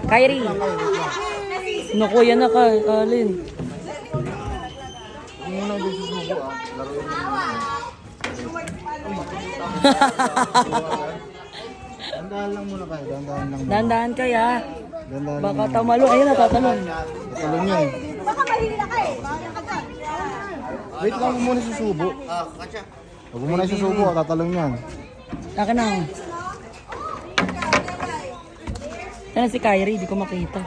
Kyrie. Naku, yan na ka, Alin. Hindi mo na susuko ah. Laruin mo na. Dandahan lang muna kayo. Dandahan lang muna. Dandahan kaya. Dandahan lang Baka muna. tamalo. Ayun, natatalon. Talong yan. Baka mahili na kayo. Baka ka dyan. Wait lang, huwag mo muna susubo. Huwag mo muna susubo, tatalong yan. Akin na. Yan si Kyrie, di ko makita.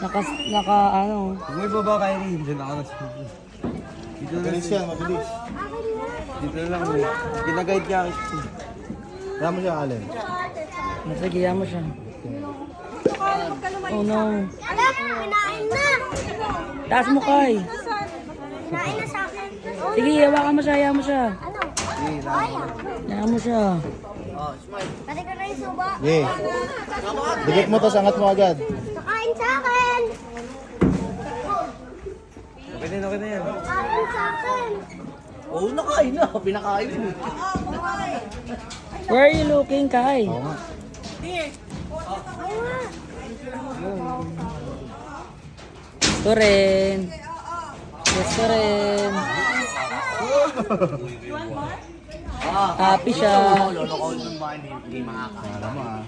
Ano. Kung may baba kayo rin, dyan ako nagsubo. Dito na Mabilis yan, mabilis. Dito na lang. Ginaguide niya ako. Kaya mo siya, Alin. Sige, yan mo siya. Oh no. Alam, kinain na. Taas mo, Kay. Kinain na sa akin. Sige, hawakan mo siya, hayaan mo siya. Ano? Hayaan mo siya. Pati ka na yung suba. Yeah. Dikit mo to, sangat mo agad. Nakain sa akin. Okay na yan. Nakain sa akin. Oo, nakain na. Pinakain mo. Where are you looking, Kay? Oo nga. Ito rin. Ito rin. Happy siya. Lolo ng bahay, hindi makakain. Alam mo ah.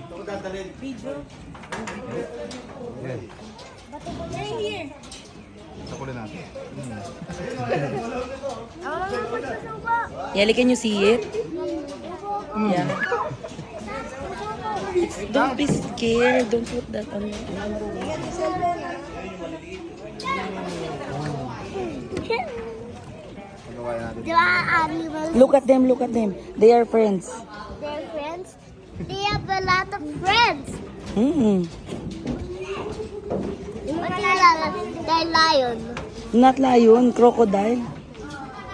Sakulin natin. Yali, can you see it? Yeah. Don't be scared. Don't put that on. Pagawa natin. They are animals. Look at them, look at them. They are friends. They're friends. They have a lot of friends. Hmm. They're lion. Not lion, crocodile.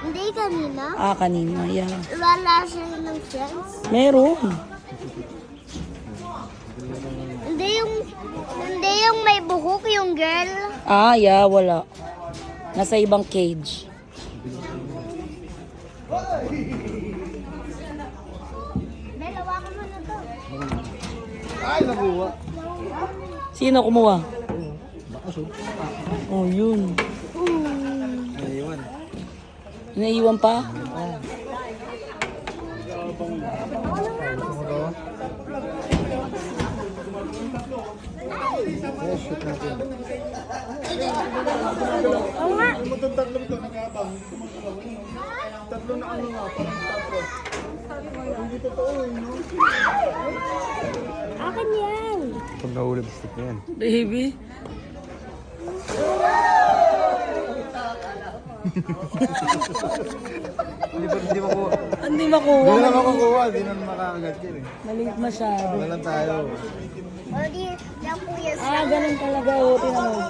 Hindi kanina. Ah, kanina. Yeah. Wala siya ng friends. Meron. Hindi yung may buhok yung girl. Ah, yeah, wala. Nasa ibang cage. Dalawa ka mo na to. Ay, nabuwa. Sino kumuha? Bakas oh. Oh, yun. Naiwan. Naiwan pa? Yes, shoot natin. Oo nga. Akin yan. Pag nahuli, stick na yan. Baby. Hindi mo ko. Hindi makuha. Hindi na makukuha, hindi na makakagat yun eh. Maliit masyado. Wala lang tayo. O di, yan po yan. Ah, ganun talaga. O, tinan mo.